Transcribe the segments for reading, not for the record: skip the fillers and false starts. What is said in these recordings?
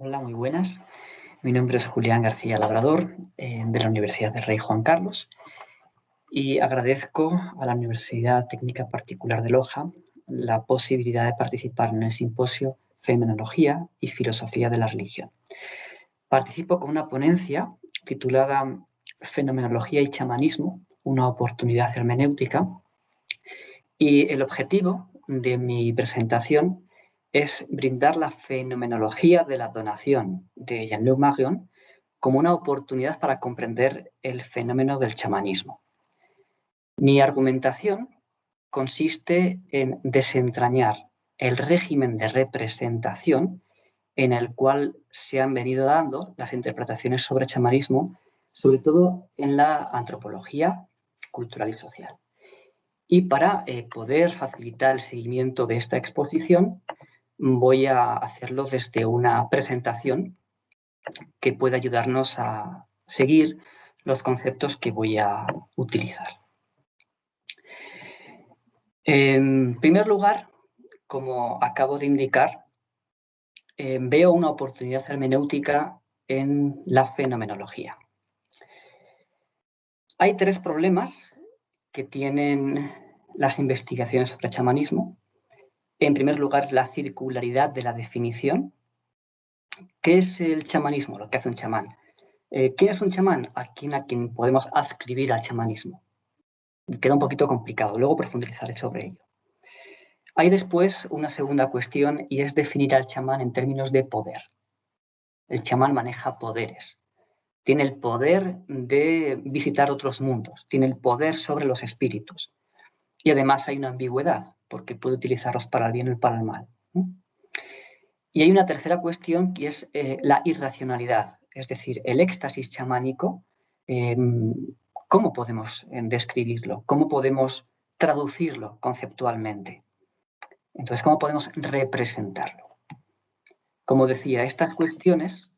Hola, muy buenas. Mi nombre es Julián García Labrador, de la Universidad del Rey Juan Carlos, y agradezco a la Universidad Técnica Particular de Loja la posibilidad de participar en el simposio Fenomenología y Filosofía de la Religión. Participo con una ponencia titulada Fenomenología y Chamanismo, una oportunidad hermenéutica, y el objetivo de mi presentación es brindar la fenomenología de la donación de Jean-Luc Marion como una oportunidad para comprender el fenómeno del chamanismo. Mi argumentación consiste en desentrañar el régimen de representación en el cual se han venido dando las interpretaciones sobre chamanismo, sobre todo en la antropología cultural y social. Y para poder facilitar el seguimiento de esta exposición, voy a hacerlo desde una presentación que pueda ayudarnos a seguir los conceptos que voy a utilizar. En primer lugar, como acabo de indicar, veo una oportunidad hermenéutica en la fenomenología. Hay tres problemas que tienen las investigaciones sobre chamanismo. En primer lugar, la circularidad de la definición. ¿Qué es el chamanismo? Lo que hace un chamán. ¿Quién es un chamán? A quien podemos adscribir al chamanismo. Queda un poquito complicado, luego profundizaré sobre ello. Hay después una segunda cuestión y es definir al chamán en términos de poder. El chamán maneja poderes. Tiene el poder de visitar otros mundos, tiene el poder sobre los espíritus. Y además hay una ambigüedad, porque puede utilizarlos para el bien o para el mal. Y hay una tercera cuestión que es la irracionalidad, es decir, el éxtasis chamánico. ¿Cómo podemos describirlo? ¿Cómo podemos traducirlo conceptualmente? Entonces, ¿cómo podemos representarlo? Como decía, estas cuestiones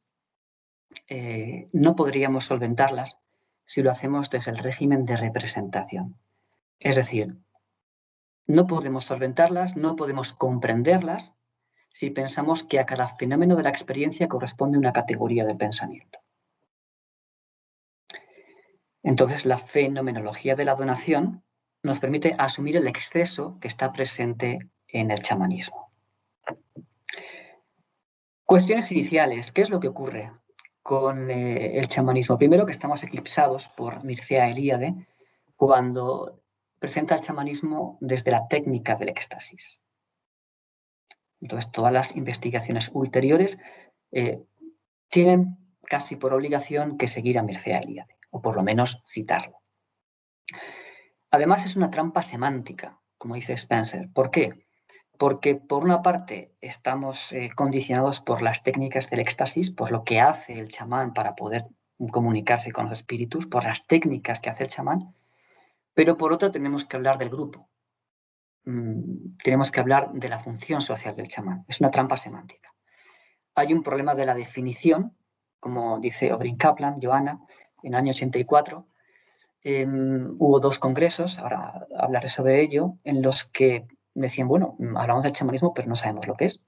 no podríamos solventarlas si lo hacemos desde el régimen de representación. Es decir, no podemos solventarlas, no podemos comprenderlas si pensamos que a cada fenómeno de la experiencia corresponde una categoría de pensamiento. Entonces, la fenomenología de la donación nos permite asumir el exceso que está presente en el chamanismo. Cuestiones iniciales. ¿Qué es lo que ocurre con el chamanismo? Primero, que estamos eclipsados por Mircea Eliade cuando presenta el chamanismo desde la técnica del éxtasis. Entonces, todas las investigaciones ulteriores tienen casi por obligación que seguir a Mircea Eliade, o por lo menos citarlo. Además, es una trampa semántica, como dice Spencer. ¿Por qué? Porque, por una parte, estamos condicionados por las técnicas del éxtasis, por lo que hace el chamán para poder comunicarse con los espíritus, por las técnicas que hace el chamán, pero por otra tenemos que hablar del grupo. Tenemos que hablar de la función social del chamán. Es una trampa semántica. Hay un problema de la definición, como dice Oberyn Kaplan, Johanna, en el año 84. Hubo dos congresos, ahora hablaré sobre ello, en los que decían, bueno, hablamos del chamanismo, pero no sabemos lo que es.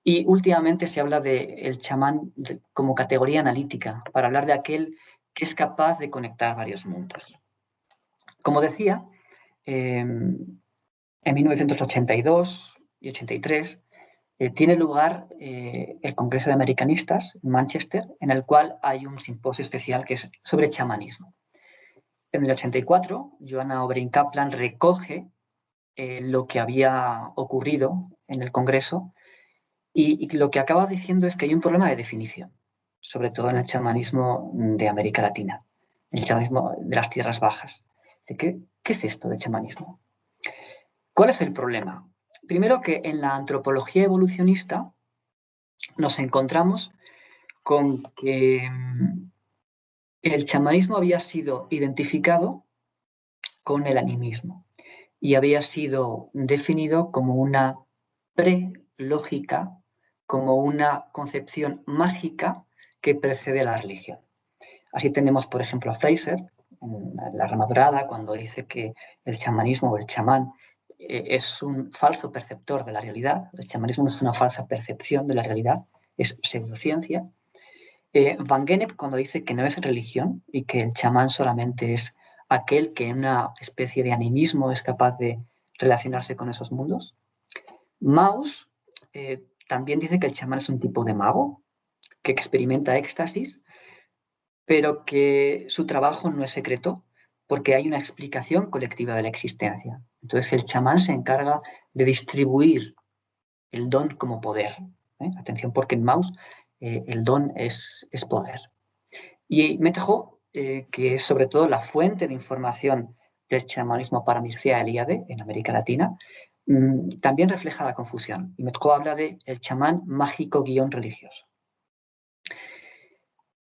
Y últimamente se habla del chamán como categoría analítica, para hablar de aquel que es capaz de conectar varios mundos. Como decía, en 1982 y 83 tiene lugar el Congreso de Americanistas en Manchester, en el cual hay un simposio especial que es sobre chamanismo. En el 84, Johanna Oberyn Kaplan recoge lo que había ocurrido en el Congreso y lo que acaba diciendo es que hay un problema de definición, sobre todo en el chamanismo de América Latina, el chamanismo de las tierras bajas. ¿Qué es esto de chamanismo? ¿Cuál es el problema? Primero, que en la antropología evolucionista nos encontramos con que el chamanismo había sido identificado con el animismo y había sido definido como una pre-lógica, como una concepción mágica que precede a la religión. Así tenemos, por ejemplo, a Fraser, en La Rama Dorada, cuando dice que el chamanismo o el chamán es un falso perceptor de la realidad. El chamanismo no es una falsa percepción de la realidad, es pseudociencia. Van Gennep, cuando dice que no es religión y que el chamán solamente es aquel que en una especie de animismo es capaz de relacionarse con esos mundos. Mauss también dice que el chamán es un tipo de mago que experimenta éxtasis, pero que su trabajo no es secreto porque hay una explicación colectiva de la existencia. Entonces el chamán se encarga de distribuir el don como poder. Atención, porque en Mauss el don es poder. Y Metjo, que es sobre todo la fuente de información del chamanismo para Mircea Eliade en América Latina, también refleja la confusión. Y Metjo habla de el chamán mágico-religioso.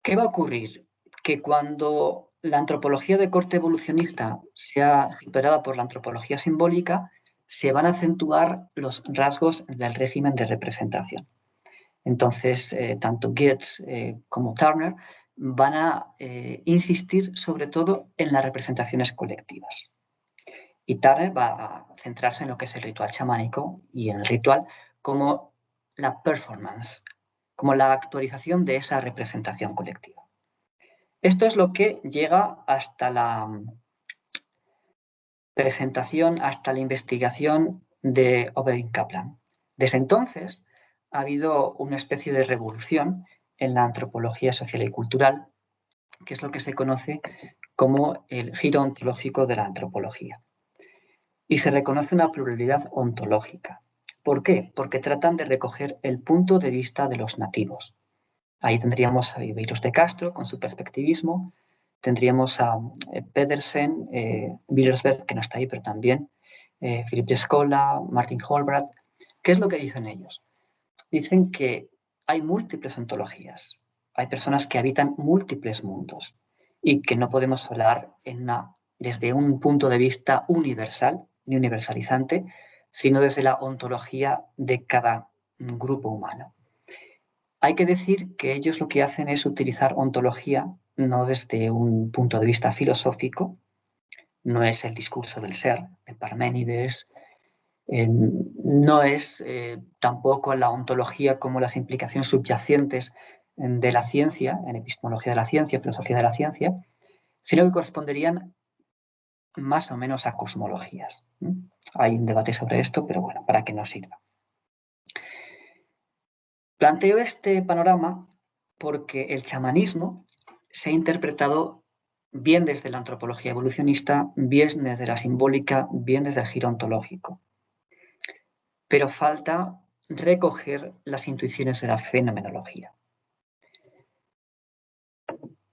¿Qué va a ocurrir? Que cuando la antropología de corte evolucionista sea superada por la antropología simbólica, se van a acentuar los rasgos del régimen de representación. Entonces, tanto Geertz como Turner van a insistir sobre todo en las representaciones colectivas. Y Turner va a centrarse en lo que es el ritual chamánico y en el ritual como la performance, como la actualización de esa representación colectiva. Esto es lo que llega hasta la presentación, hasta la investigación de Oberyn Kaplan. Desde entonces ha habido una especie de revolución en la antropología social y cultural, que es lo que se conoce como el giro ontológico de la antropología. Y se reconoce una pluralidad ontológica. ¿Por qué? Porque tratan de recoger el punto de vista de los nativos. Ahí tendríamos a Viveros de Castro con su perspectivismo, tendríamos a Pedersen, Willersberg, que no está ahí, pero también Philip de Escola, Martin Holbrook. ¿Qué es lo que dicen ellos? Dicen que hay múltiples ontologías, hay personas que habitan múltiples mundos y que no podemos hablar desde un punto de vista universal ni universalizante, sino desde la ontología de cada grupo humano. Hay que decir que ellos lo que hacen es utilizar ontología no desde un punto de vista filosófico, no es el discurso del ser de Parménides, no es tampoco la ontología como las implicaciones subyacentes de la ciencia, en epistemología de la ciencia, filosofía de la ciencia, sino que corresponderían más o menos a cosmologías. Hay un debate sobre esto, pero bueno, para que nos sirva. Planteo este panorama porque el chamanismo se ha interpretado bien desde la antropología evolucionista, bien desde la simbólica, bien desde el giro ontológico. Pero falta recoger las intuiciones de la fenomenología.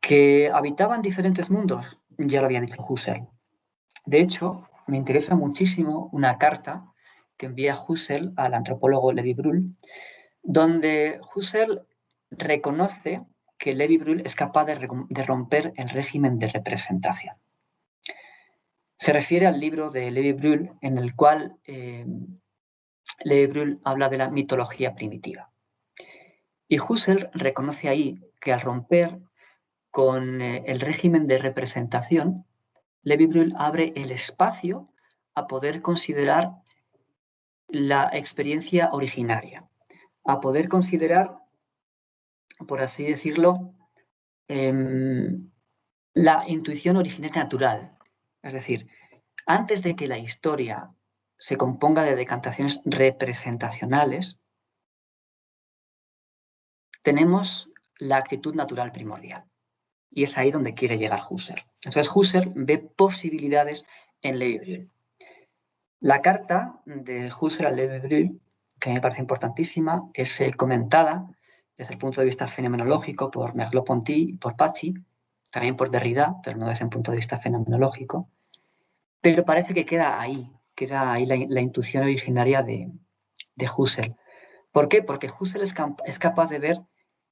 Que habitaban diferentes mundos, ya lo había dicho Husserl. De hecho, me interesa muchísimo una carta que envía Husserl al antropólogo Lévi-Brühl, donde Husserl reconoce que Lévi-Brühl es capaz de romper el régimen de representación. Se refiere al libro de Lévi-Brühl en el cual Lévi-Brühl habla de la mitología primitiva. Y Husserl reconoce ahí que al romper con el régimen de representación, Lévi-Brühl abre el espacio a poder considerar la experiencia originaria, a poder considerar, por así decirlo, la intuición originaria natural. Es decir, antes de que la historia se componga de decantaciones representacionales, tenemos la actitud natural primordial. Y es ahí donde quiere llegar Husserl. Entonces Husserl ve posibilidades en Lévi-Brühl. La carta de Husserl a Lévi-Brühl, que me parece importantísima, es comentada desde el punto de vista fenomenológico por Merleau-Ponty y por Paci, también por Derrida, pero no desde un punto de vista fenomenológico. Pero parece que queda ahí la intuición originaria de Husserl. ¿Por qué? Porque Husserl es capaz de ver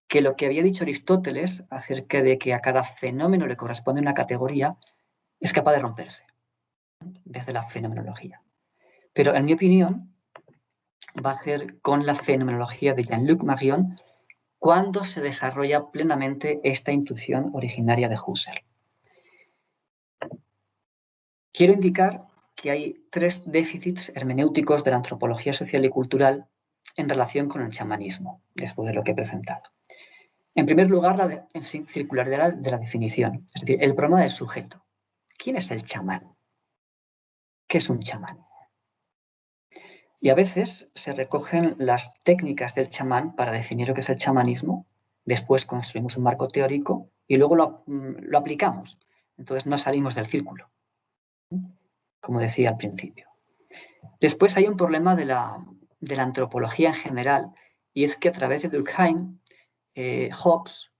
que lo que había dicho Aristóteles acerca de que a cada fenómeno le corresponde una categoría, es capaz de romperse desde la fenomenología. Pero en mi opinión, va a ser con la fenomenología de Jean-Luc Marion cuando se desarrolla plenamente esta intuición originaria de Husserl. Quiero indicar que hay tres déficits hermenéuticos de la antropología social y cultural en relación con el chamanismo, después de lo que he presentado. En primer lugar, la circularidad de la definición, es decir, el problema del sujeto. ¿Quién es el chamán? ¿Qué es un chamán? Y a veces se recogen las técnicas del chamán para definir lo que es el chamanismo, después construimos un marco teórico y luego lo aplicamos. Entonces no salimos del círculo, como decía al principio. Después hay un problema de la antropología en general, y es que a través de Durkheim, Hobbes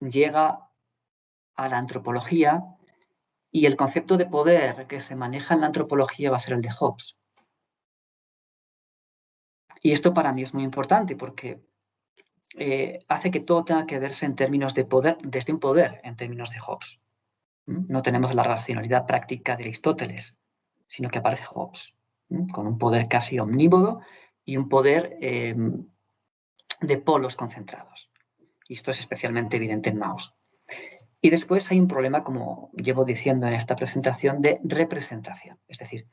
llega a la antropología y el concepto de poder que se maneja en la antropología va a ser el de Hobbes. Y esto para mí es muy importante porque hace que todo tenga que verse en términos de poder, desde un poder, en términos de Hobbes. No tenemos la racionalidad práctica de Aristóteles, sino que aparece Hobbes, con un poder casi omnívodo y un poder de polos concentrados. Y esto es especialmente evidente en Mauss. Y después hay un problema, como llevo diciendo en esta presentación, de representación. Es decir,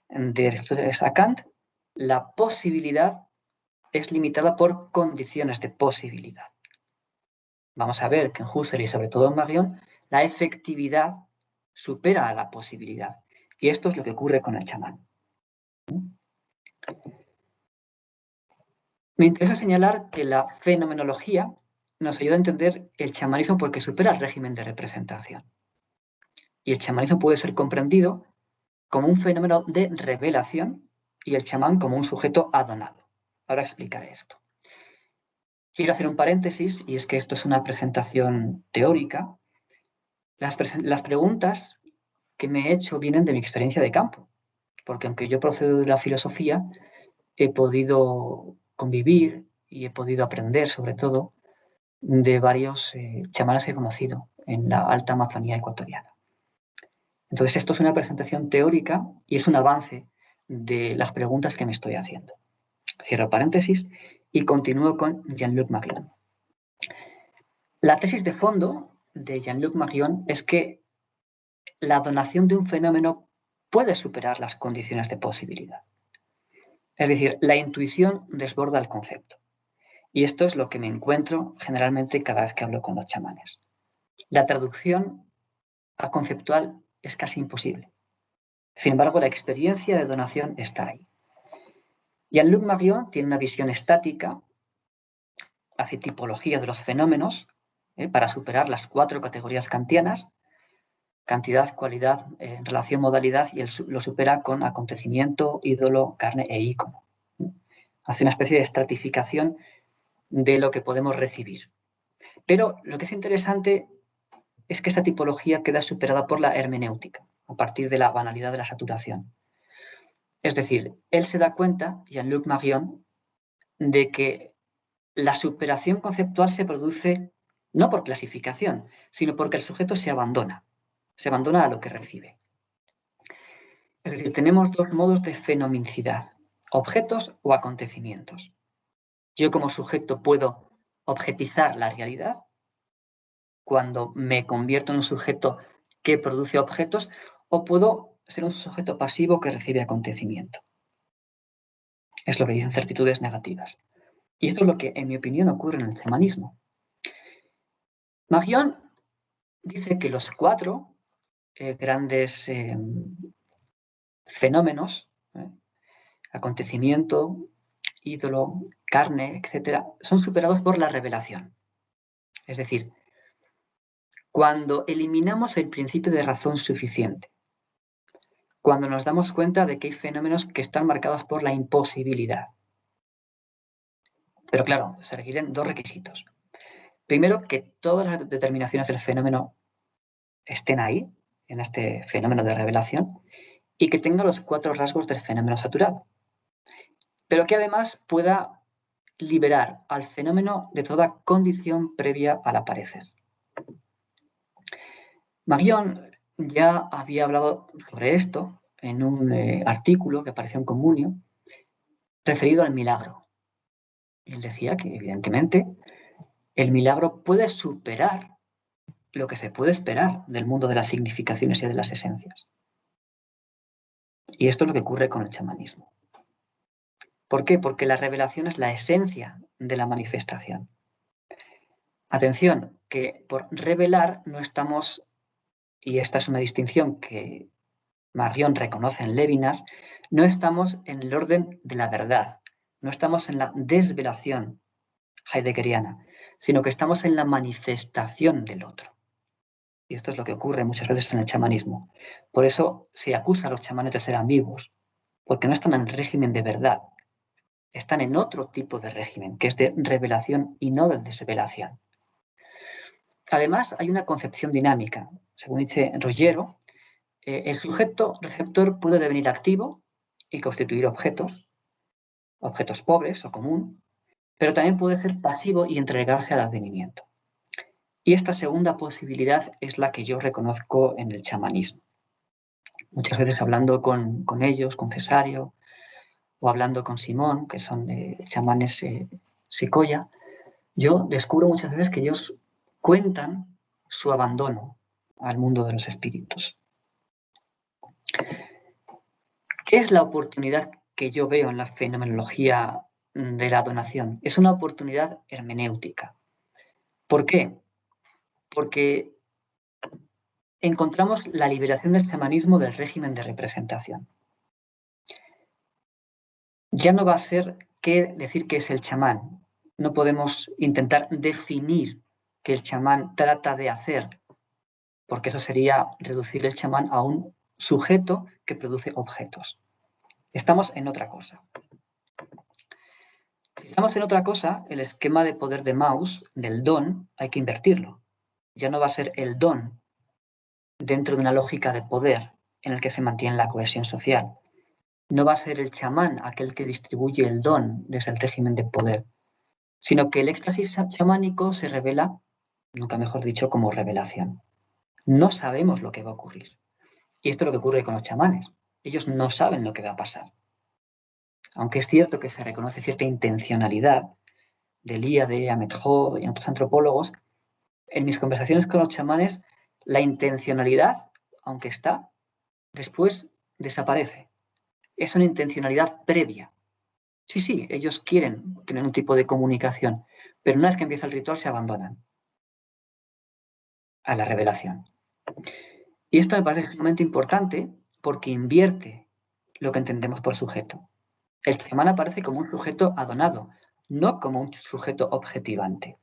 de Aristóteles a Kant, la posibilidad es limitada por condiciones de posibilidad. Vamos a ver que en Husserl y sobre todo en Marion, la efectividad supera a la posibilidad. Y esto es lo que ocurre con el chamán. Me interesa señalar que la fenomenología nos ayuda a entender el chamanismo porque supera el régimen de representación. Y el chamanismo puede ser comprendido como un fenómeno de revelación y el chamán como un sujeto adonado. Ahora explicaré esto. Quiero hacer un paréntesis, y es que esto es una presentación teórica. Las preguntas que me he hecho vienen de mi experiencia de campo, porque aunque yo procedo de la filosofía, he podido convivir y he podido aprender, sobre todo, de varios chamanes que he conocido en la alta Amazonía ecuatoriana. Entonces, esto es una presentación teórica y es un avance de las preguntas que me estoy haciendo. Cierro paréntesis y continúo con Jean-Luc Marion. La tesis de fondo de Jean-Luc Marion es que la donación de un fenómeno puede superar las condiciones de posibilidad. Es decir, la intuición desborda el concepto. Y esto es lo que me encuentro generalmente cada vez que hablo con los chamanes. La traducción a conceptual es casi imposible. Sin embargo, la experiencia de donación está ahí. Jean-Luc Marion tiene una visión estática, hace tipología de los fenómenos para superar las 4 categorías kantianas: cantidad, cualidad, relación, modalidad, y lo supera con acontecimiento, ídolo, carne e ícono. Hace una especie de estratificación de lo que podemos recibir. Pero lo que es interesante es que esta tipología queda superada por la hermenéutica, a partir de la banalidad de la saturación. Es decir, él se da cuenta, Jean-Luc Marion, de que la superación conceptual se produce no por clasificación, sino porque el sujeto se abandona a lo que recibe. Es decir, tenemos 2 modos de fenomenicidad: objetos o acontecimientos. Yo como sujeto puedo objetizar la realidad cuando me convierto en un sujeto que produce objetos, o puedo ser un sujeto pasivo que recibe acontecimiento. Es lo que dicen certitudes negativas. Y esto es lo que, en mi opinión, ocurre en el chamanismo. Marion dice que los 4 grandes fenómenos, acontecimiento, ídolo, carne, etcétera, son superados por la revelación. Es decir, cuando eliminamos el principio de razón suficiente, cuando nos damos cuenta de que hay fenómenos que están marcados por la imposibilidad. Pero claro, se requieren 2 requisitos. Primero, que todas las determinaciones del fenómeno estén ahí, en este fenómeno de revelación, y que tenga los 4 rasgos del fenómeno saturado. Pero que además pueda liberar al fenómeno de toda condición previa al aparecer. Marion ya había hablado sobre esto en un artículo que apareció en Comunio, referido al milagro. Él decía que, evidentemente, el milagro puede superar lo que se puede esperar del mundo de las significaciones y de las esencias. Y esto es lo que ocurre con el chamanismo. ¿Por qué? Porque la revelación es la esencia de la manifestación. Atención, que por revelar no estamos, y esta es una distinción que Marion reconoce en Lévinas, no estamos en el orden de la verdad, no estamos en la desvelación heideggeriana, sino que estamos en la manifestación del otro. Y esto es lo que ocurre muchas veces en el chamanismo. Por eso se acusa a los chamanes de ser ambiguos, porque no están en el régimen de verdad, están en otro tipo de régimen, que es de revelación y no de desvelación. Además, hay una concepción dinámica. Según dice Rogero, el sujeto receptor puede devenir activo y constituir objetos pobres o común, pero también puede ser pasivo y entregarse al advenimiento. Y esta segunda posibilidad es la que yo reconozco en el chamanismo. Muchas veces hablando con ellos, con Cesario, o hablando con Simón, que son chamanes Secoya, yo descubro muchas veces que ellos cuentan su abandono al mundo de los espíritus. ¿Qué es la oportunidad que yo veo en la fenomenología de la donación? Es una oportunidad hermenéutica. ¿Por qué? Porque encontramos la liberación del chamanismo del régimen de representación. Ya no va a ser qué decir que es el chamán. No podemos intentar definir qué el chamán trata de hacer, porque eso sería reducir el chamán a un sujeto que produce objetos. Estamos en otra cosa. Si estamos en otra cosa, el esquema de poder de Mauss, del don, hay que invertirlo. Ya no va a ser el don dentro de una lógica de poder en el que se mantiene la cohesión social. No va a ser el chamán aquel que distribuye el don desde el régimen de poder, sino que el éxtasis chamánico se revela, nunca mejor dicho, como revelación. No sabemos lo que va a ocurrir. Y esto es lo que ocurre con los chamanes. Ellos no saben lo que va a pasar. Aunque es cierto que se reconoce cierta intencionalidad de Eliade, Ametjo y otros antropólogos, en mis conversaciones con los chamanes, la intencionalidad, aunque está, después desaparece. Es una intencionalidad previa. Sí, ellos quieren tener un tipo de comunicación, pero una vez que empieza el ritual se abandonan a la revelación. Y esto me parece sumamente importante porque invierte lo que entendemos por sujeto. El chamán aparece como un sujeto adonado, no como un sujeto objetivante.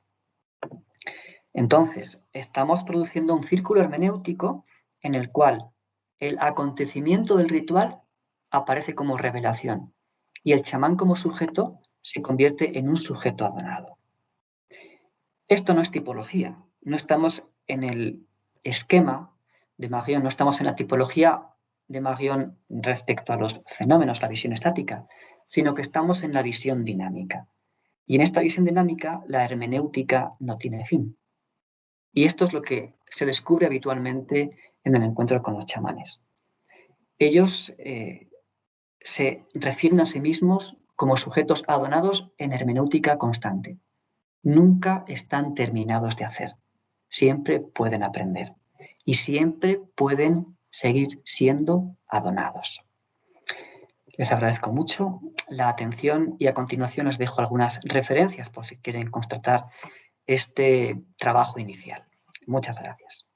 Entonces, estamos produciendo un círculo hermenéutico en el cual el acontecimiento del ritual aparece como revelación y el chamán como sujeto se convierte en un sujeto adonado. Esto no es tipología, no estamos en el esquema de Marion, no estamos en la tipología de Marion respecto a los fenómenos, la visión estática, sino que estamos en la visión dinámica. Y en esta visión dinámica, la hermenéutica no tiene fin. Y esto es lo que se descubre habitualmente en el encuentro con los chamanes. Ellos se refieren a sí mismos como sujetos adonados en hermenéutica constante. Nunca están terminados de hacer. Siempre pueden aprender. Y siempre pueden seguir siendo adonados. Les agradezco mucho la atención y a continuación os dejo algunas referencias por si quieren constatar este trabajo inicial. Muchas gracias.